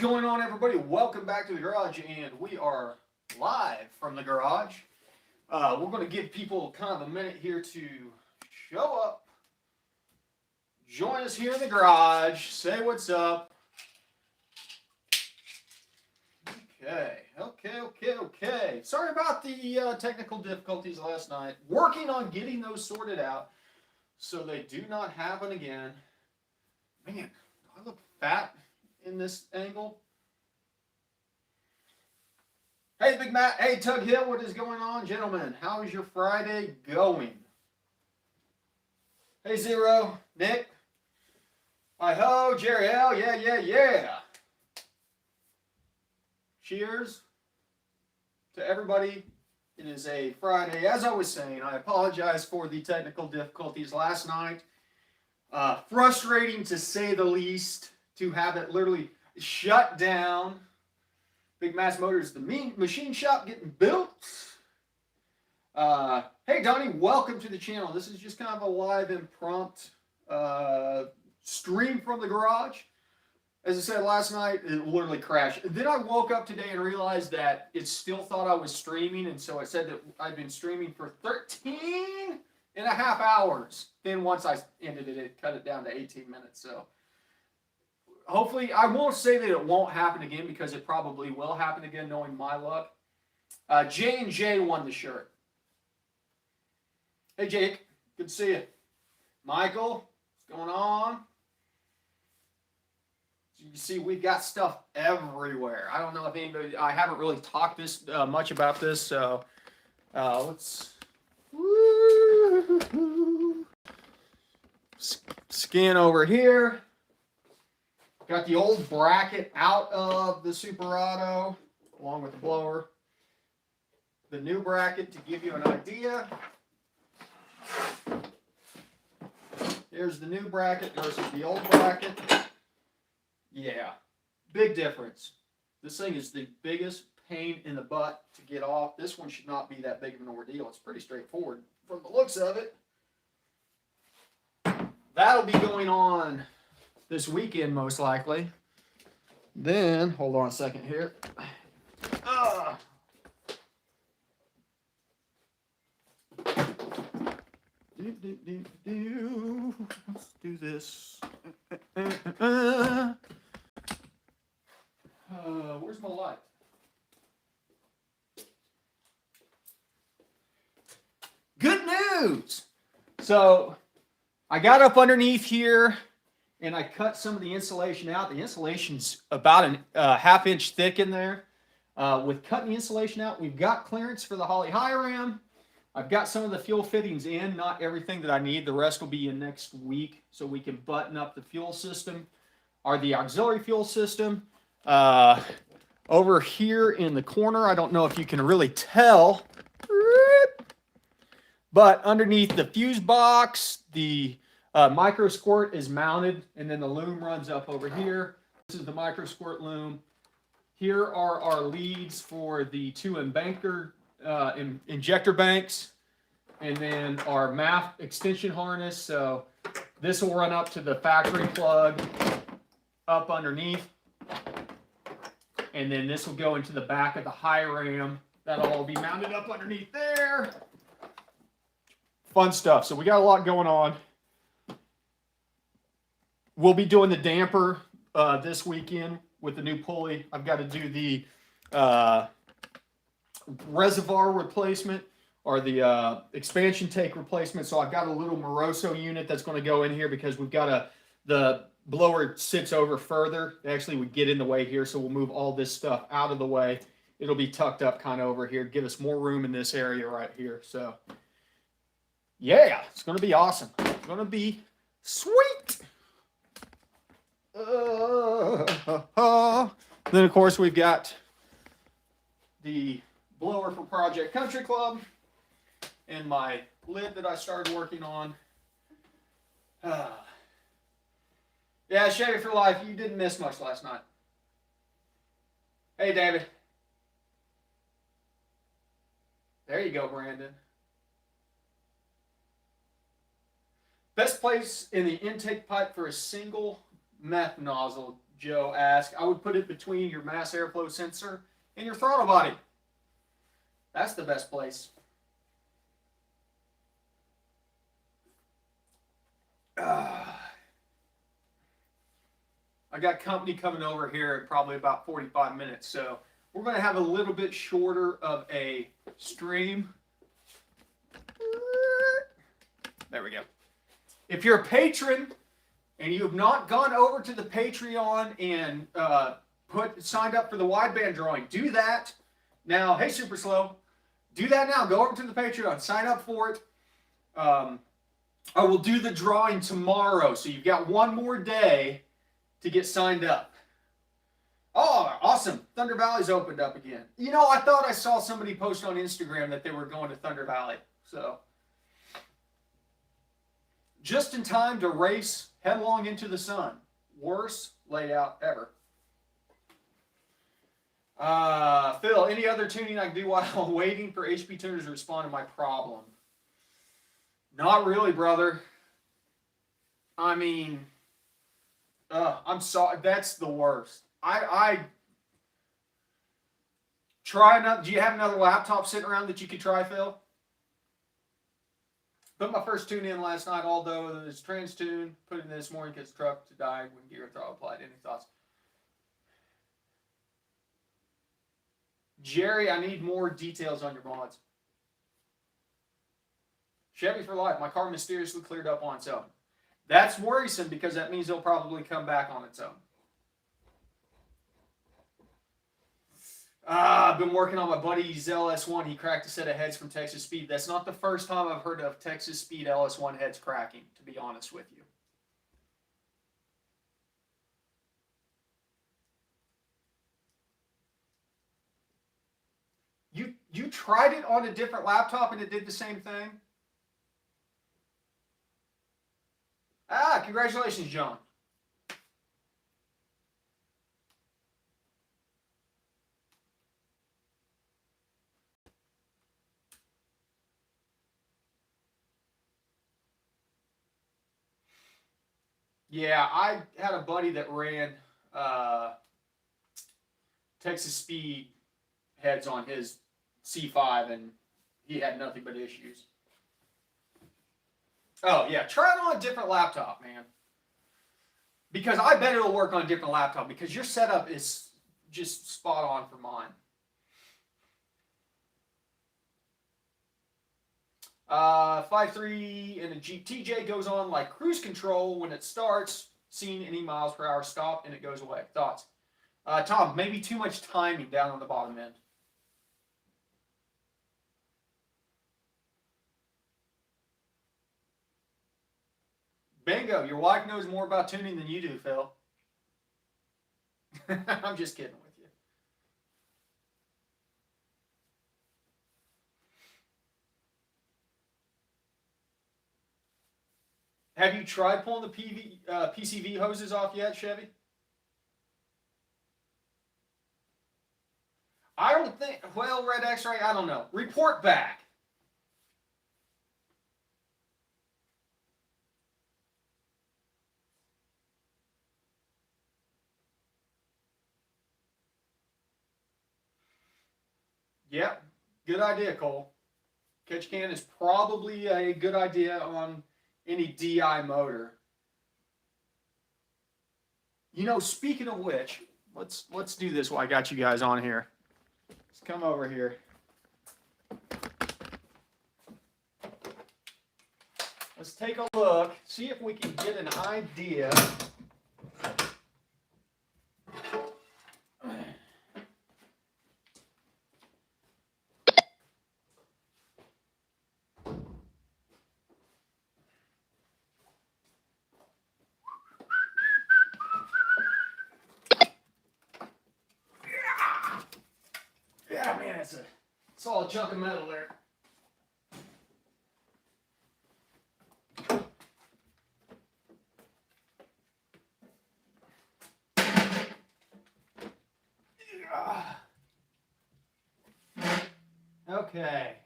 going on, everybody? Welcome back to the garage, and we are live from the garage. We're going to give people kind of a minute here to show up, join us here in the garage, say what's up. Okay. Sorry about the technical difficulties last night. Working on getting those sorted out so they do not happen again. Man, do I look fat in this angle? Hey, Big Matt. Hey, Tug Hill. What is going on, gentlemen? How is your Friday going? Hey, Zero. Nick. Hi ho, Jerry L. Yeah. Cheers to everybody. It is a Friday. As I was saying, I apologize for the technical difficulties last night. Frustrating to say the least to have it literally shut down. Big Mass Motors, the machine shop getting built. Hey, Donnie, welcome to the channel. This is just kind of a live impromptu stream from the garage. As I said last night, it literally crashed. Then I woke up today and realized that it still thought I was streaming, and so it said that I'd been streaming for 13 and a half hours. Then once I ended it, it cut it down to 18 minutes. So hopefully, I won't say that it won't happen again because it probably will happen again, knowing my luck. J&J won the shirt. Hey, Jake. Good to see you. Michael, what's going on? You see, we've got stuff everywhere. I don't know if anybody, I haven't really talked this much about this, so let's scan over here. Got the old bracket out of the Super-Auto, along with the blower. The new bracket to give you an idea. Here's the new bracket versus the old bracket. Yeah, big difference. This thing is the biggest pain in the butt to get off. This one should not be that big of an ordeal. It's pretty straightforward from the looks of it. That'll be going on this weekend, most likely. Then, hold on a second here. Let's do this. Where's my light? Good news! So, I got up underneath here and I cut some of the insulation out. The insulation's about a half inch thick in there. With cutting the insulation out, we've got clearance for the Holley high ram. I've got some of the fuel fittings in, not everything that I need. The rest will be in next week so we can button up the fuel system or the auxiliary fuel system. Over here in the corner, I don't know if you can really tell, but underneath the fuse box, the micro squirt is mounted, and then the loom runs up over here. This is the micro squirt loom. Here are our leads for the two injector banks, and then our MAF extension harness. So this will run up to the factory plug up underneath, and then this will go into the back of the high ram. That'll all be mounted up underneath there. Fun stuff. So we got a lot going on. We'll be doing the damper this weekend with the new pulley. I've got to do the reservoir replacement or the expansion tank replacement. So I've got a little Moroso unit that's going to go in here because we've got the blower sits over further. Actually, we get in the way here, so we'll move all this stuff out of the way. It'll be tucked up kind of over here, give us more room in this area right here. So yeah, it's going to be awesome. It's going to be sweet. Then, of course, we've got the blower for Project Country Club and my lid that I started working on. Yeah, Chevy for life. You didn't miss much last night. Hey, David. There you go, Brandon. Best place in the intake pipe for a single meth nozzle, Joe asked. I would put it between your mass airflow sensor and your throttle body. That's the best place. I got company coming over here in probably about 45 minutes, so we're going to have a little bit shorter of a stream. There we go. If you're a patron and you have not gone over to the Patreon and signed up for the wideband drawing, do that now. Hey, Super Slow, do that now. Go over to the Patreon, sign up for it. I will do the drawing tomorrow, so you've got one more day to get signed up. Oh, awesome. Thunder Valley's opened up again. You know, I thought I saw somebody post on Instagram that they were going to Thunder Valley. So, just in time to race headlong into the sun. Worst layout ever. Phil, any other tuning I can do while I'm waiting for HP tuners to respond to my problem? Not really, brother. I mean, I'm sorry. That's the worst. I try another. Do you have another laptop sitting around that you could try, Phil? Put my first tune in last night, although it was trans tune. Put it in this morning because the truck to die when gear throttle applied. Any thoughts? Jerry, I need more details on your mods. Chevy for life. My car mysteriously cleared up on its own. That's worrisome because that means it'll probably come back on its own. I've been working on my buddy's LS1. He cracked a set of heads from Texas Speed. That's not the first time I've heard of Texas Speed LS1 heads cracking, to be honest with you. You tried it on a different laptop and it did the same thing? Congratulations, John. Yeah, I had a buddy that ran Texas Speed heads on his C5, and he had nothing but issues. Oh, yeah, try it on a different laptop, man. Because I bet it'll work on a different laptop, because your setup is just spot on for mine. 5.3 in a Jeep TJ goes on like cruise control when it starts, seeing any miles per hour stop, and it goes away. Thoughts? Tom, maybe too much timing down on the bottom end. Bingo, your wife knows more about tuning than you do, Phil. I'm just kidding with you. Have you tried pulling the PCV hoses off yet, Chevy? I don't think, well, Red X-Ray, I don't know. Report back. Yep, good idea, Cole. Catch can is probably a good idea on any DI motor. You know, speaking of which, let's do this while I got you guys on here. Let's come over here. Let's take a look, see if we can get an idea. Yeah, man, it's a solid chunk of metal there. Okay.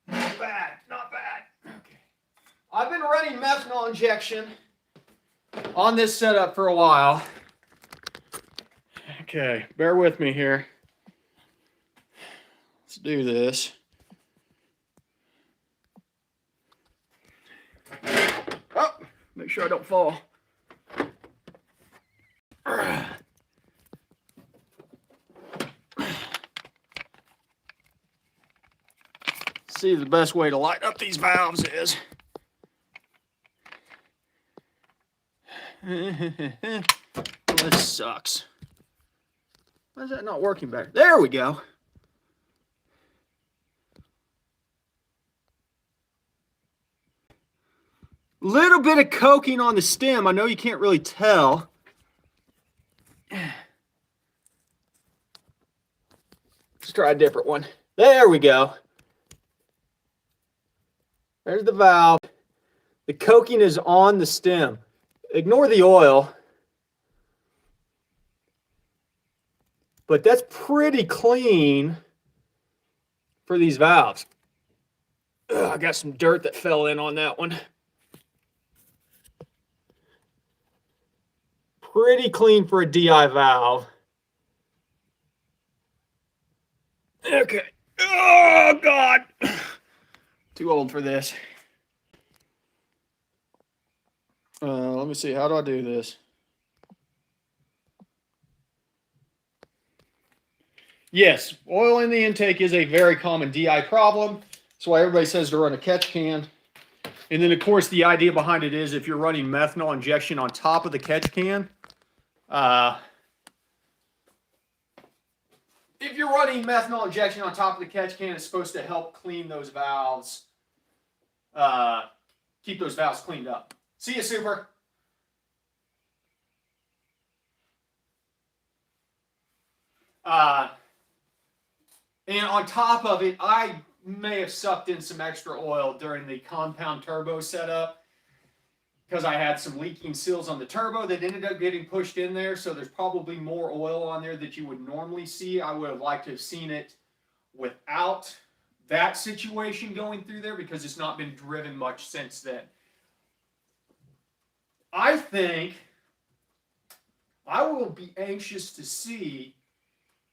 Not bad, not bad. Okay. I've been running methanol injection on this setup for a while. Okay, bear with me here. Let's do this. Oh, make sure I don't fall. See, the best way to light up these valves is well, this sucks. Why is that not working better? There we go. Little bit of coking on the stem. I know you can't really tell. Let's try a different one. There we go. There's the valve. The coking is on the stem. Ignore the oil. But that's pretty clean for these valves. Ugh, I got some dirt that fell in on that one. Pretty clean for a DI valve. Okay. Oh, God. Too old for this. Let me see. How do I do this? Yes, oil in the intake is a very common DI problem. That's why everybody says to run a catch can. And then, of course, the idea behind it is if you're running methanol injection on top of the catch can, if you're running methanol injection on top of the catch can, it's supposed to help clean those valves, keep those valves cleaned up. See you, Super. And on top of it, I may have sucked in some extra oil during the compound turbo setup because I had some leaking seals on the turbo that ended up getting pushed in there. So there's probably more oil on there that you would normally see. I would have liked to have seen it without that situation going through there because it's not been driven much since then. I think I will be anxious to see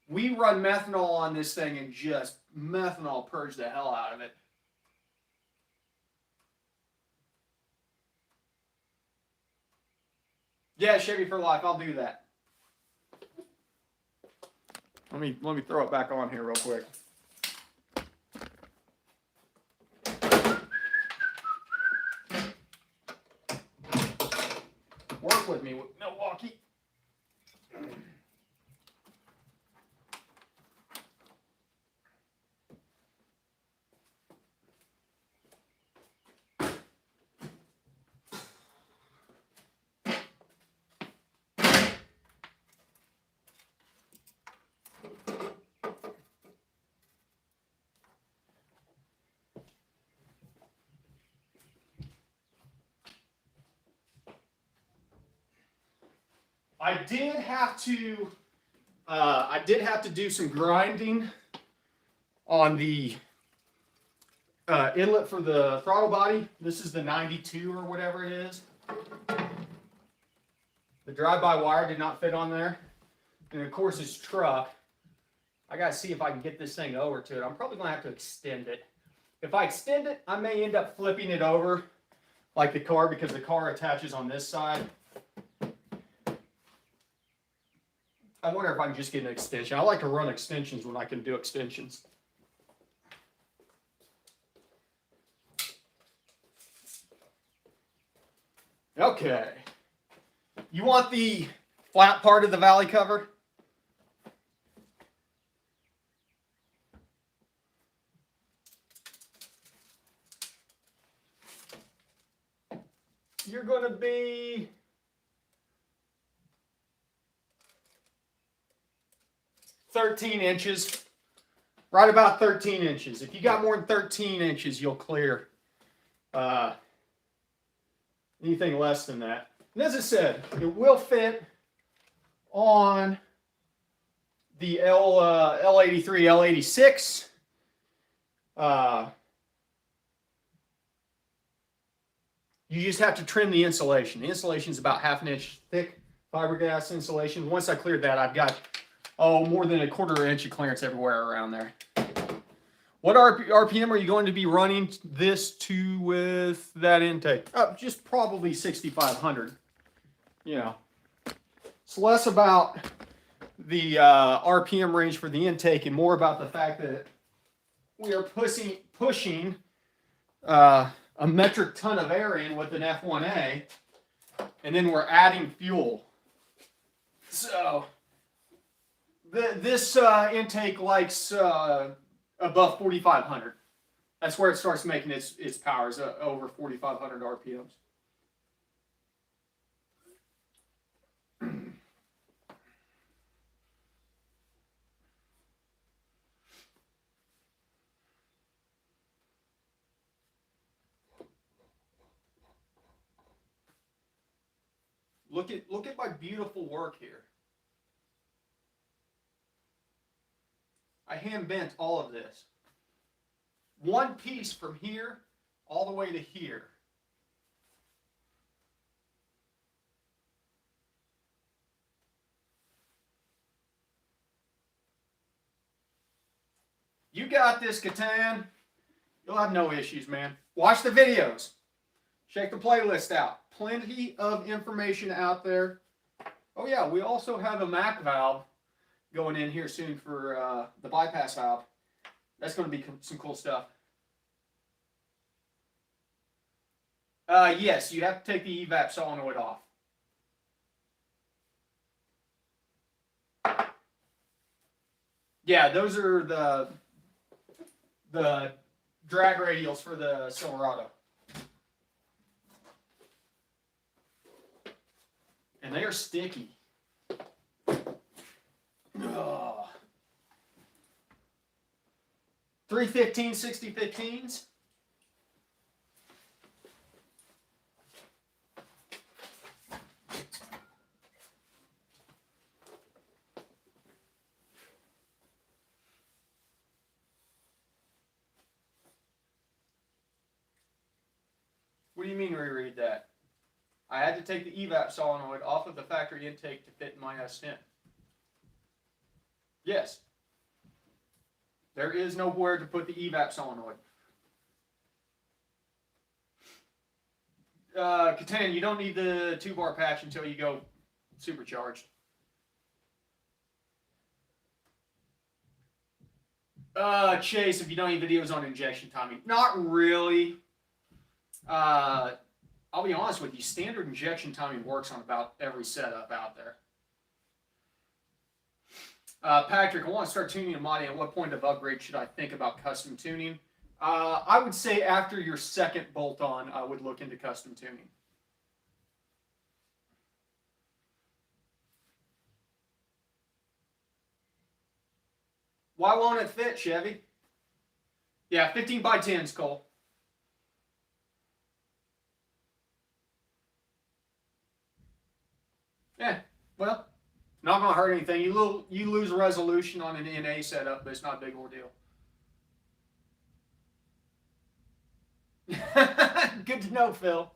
we run methanol on this thing and just methanol purge the hell out of it. Yeah, Chevy for life. I'll do that. Let me throw it back on here real quick. Work with me, Milwaukee. I did have to do some grinding on the inlet for the throttle body. This is the 92 or whatever it is. The drive-by wire did not fit on there. And of course this truck, I gotta see if I can get this thing over to it. I'm probably gonna have to extend it. If I extend it, I may end up flipping it over like the car because the car attaches on this side. I wonder if I can just get an extension. I like to run extensions when I can do extensions. Okay. You want the flat part of the valley cover? You're going to be $13 inches, right about 13 inches. If you got more than 13 inches, you'll clear. Anything less than that. And as I said, it will fit on the L83, L86. You just have to trim the insulation. The insulation is about 1/2 inch thick fiberglass insulation. Once I cleared that, I've got, more than 1/4 inch of clearance everywhere around there. What RPM are you going to be running this to with that intake? Just probably 6,500. You know, it's less about the RPM range for the intake and more about the fact that we are pushing a metric ton of air in with an F1A, and then we're adding fuel. So this intake likes above 4,500. That's where it starts making its powers, over 4,500 RPMs. Look at my beautiful work here. I hand bent all of this. One piece from here all the way to here. You got this, Catan. You'll have no issues, man. Watch the videos. Check the playlist out. Plenty of information out there. Oh yeah, we also have a MAC valve going in here soon for the bypass valve. That's going to be some cool stuff. Yes, you have to take the evap solenoid off. Yeah, those are the drag radials for the Silverado. And they are sticky. Oh. 315 6015s. What do you mean reread that? I had to take the evap solenoid off of the factory intake to fit in my S10. Yes. There is nowhere to put the evap solenoid. Catan, you don't need the 2-bar patch until you go supercharged. Chase, if you don't need videos on injection timing. Not really. I'll be honest with you, standard injection timing works on about every setup out there. Patrick, I want to start tuning a Madi. At what point of upgrade should I think about custom tuning? I would say after your second bolt-on, I would look into custom tuning. Why won't it fit, Chevy? Yeah, 15 by 10s, Cole. Yeah, well, not going to hurt anything. You lose resolution on an NA setup, but it's not a big ordeal. Good to know, Phil.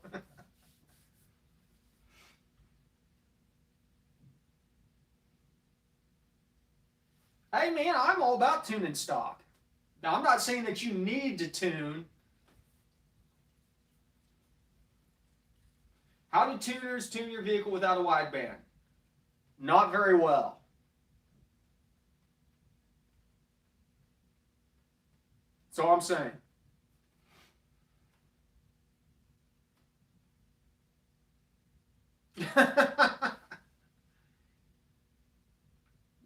Hey, man, I'm all about tuning stock. Now, I'm not saying that you need to tune. How do tuners tune your vehicle without a wideband? Not very well. That's all I'm saying.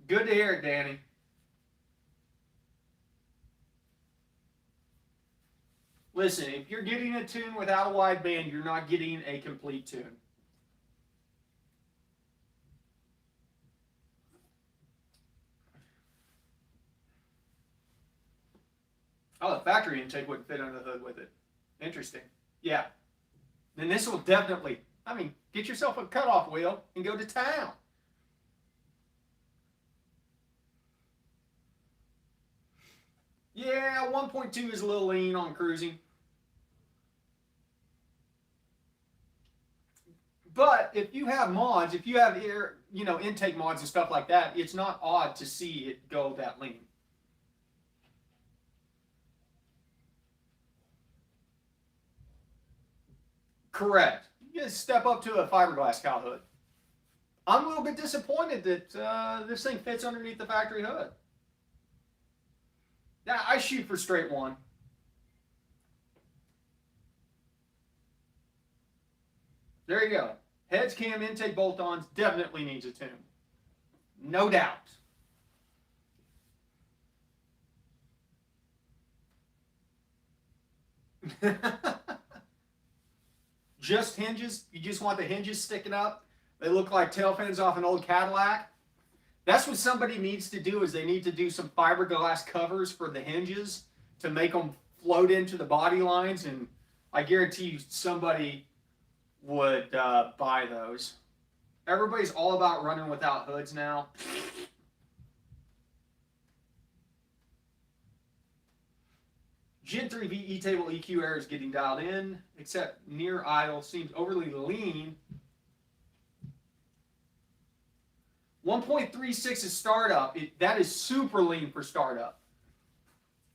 Good to hear it, Danny. Listen, if you're getting a tune without a wideband, you're not getting a complete tune. Oh, the factory intake wouldn't fit under the hood with it. Interesting. Yeah. Then this will definitely, get yourself a cutoff wheel and go to town. Yeah, 1.2 is a little lean on cruising. But if you have mods, if you have air, intake mods and stuff like that, it's not odd to see it go that lean. Correct. You just step up to a fiberglass cowl hood. I'm a little bit disappointed that this thing fits underneath the factory hood. Now, I shoot for straight one. There you go. Heads cam intake bolt-ons definitely needs a tune. No doubt. Just hinges? You just want the hinges sticking up? They look like tail fins off an old Cadillac? That's what somebody needs to do, is they need to do some fiberglass covers for the hinges to make them float into the body lines, and I guarantee you somebody would buy those. Everybody's all about running without hoods now. Gen 3V E-Table EQ error is getting dialed in, except near idle seems overly lean. 1.36 is startup. That is super lean for startup.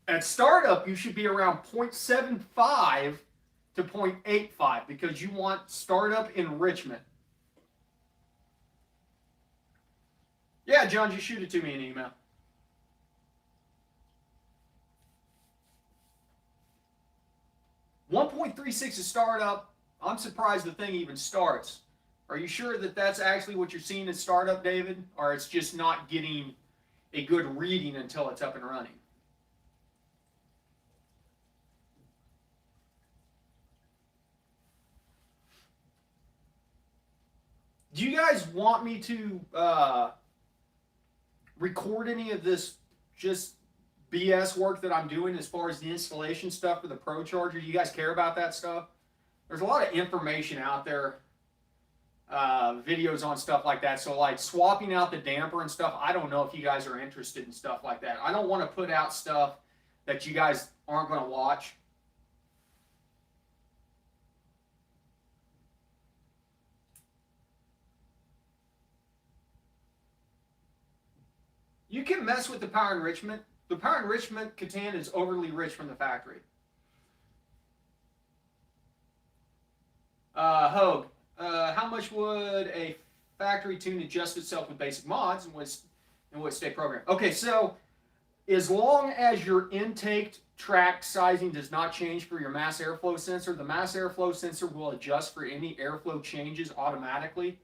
At startup, you should be around 0.75 to 0.85 because you want startup enrichment. Yeah, John, just shoot it to me in email. .36 is startup. I'm surprised the thing even starts. Are you sure that that's actually what you're seeing at startup, David? Or it's just not getting a good reading until it's up and running? Do you guys want me to record any of this just BS work that I'm doing as far as the installation stuff for the Pro Charger? Do you guys care about that stuff? There's a lot of information out there, videos on stuff like that. So like swapping out the damper and stuff, I don't know if you guys are interested in stuff like that. I don't want to put out stuff that you guys aren't going to watch. You can mess with the power enrichment. The power enrichment Catan is overly rich from the factory. Hogue, how much would a factory tune adjust itself with basic mods and would stay programmed? Okay, so as long as your intake tract sizing does not change for your mass airflow sensor, the mass airflow sensor will adjust for any airflow changes automatically.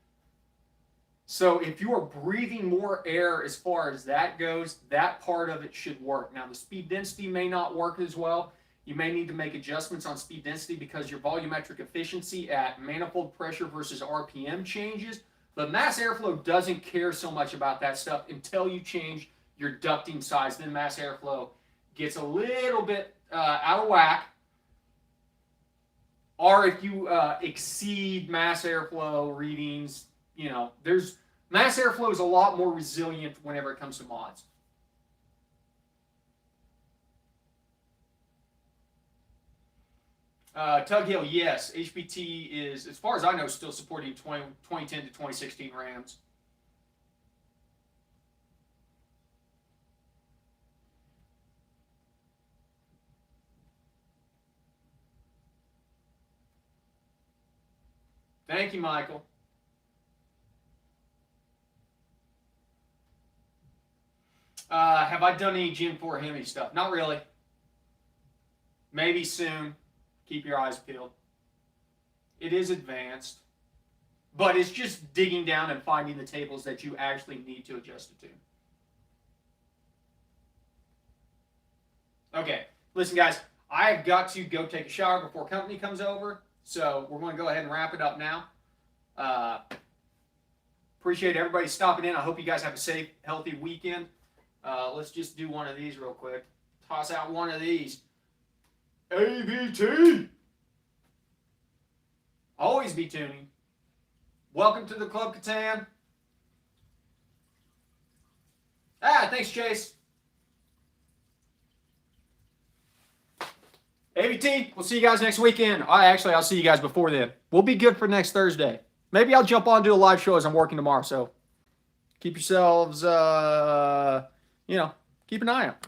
So if you are breathing more air as far as that goes, that part of it should work. Now the speed density may not work as well. You may need to make adjustments on speed density because your volumetric efficiency at manifold pressure versus RPM changes. But mass airflow doesn't care so much about that stuff until you change your ducting size. Then mass airflow gets a little bit out of whack. Or if you exceed mass airflow readings, there's mass airflow is a lot more resilient whenever it comes to mods. Tug Hill, yes, HPT is, as far as I know, still supporting 2010 to 2016 RAMs. Thank you, Michael. Have I done any Gen 4 Hemi stuff? Not really. Maybe soon. Keep your eyes peeled. It is advanced, but it's just digging down and finding the tables that you actually need to adjust it to. Okay, listen guys, I've got to go take a shower before company comes over, so we're going to go ahead and wrap it up now. Appreciate everybody stopping in. I hope you guys have a safe, healthy weekend. Let's just do one of these real quick. Toss out one of these. AVT. Always be tuning. Welcome to the Club Catan. Thanks, Chase. AVT, we'll see you guys next weekend. I'll see you guys before then. We'll be good for next Thursday. maybe I'll jump on and do a live show as I'm working tomorrow. So keep yourselves, keep an eye out.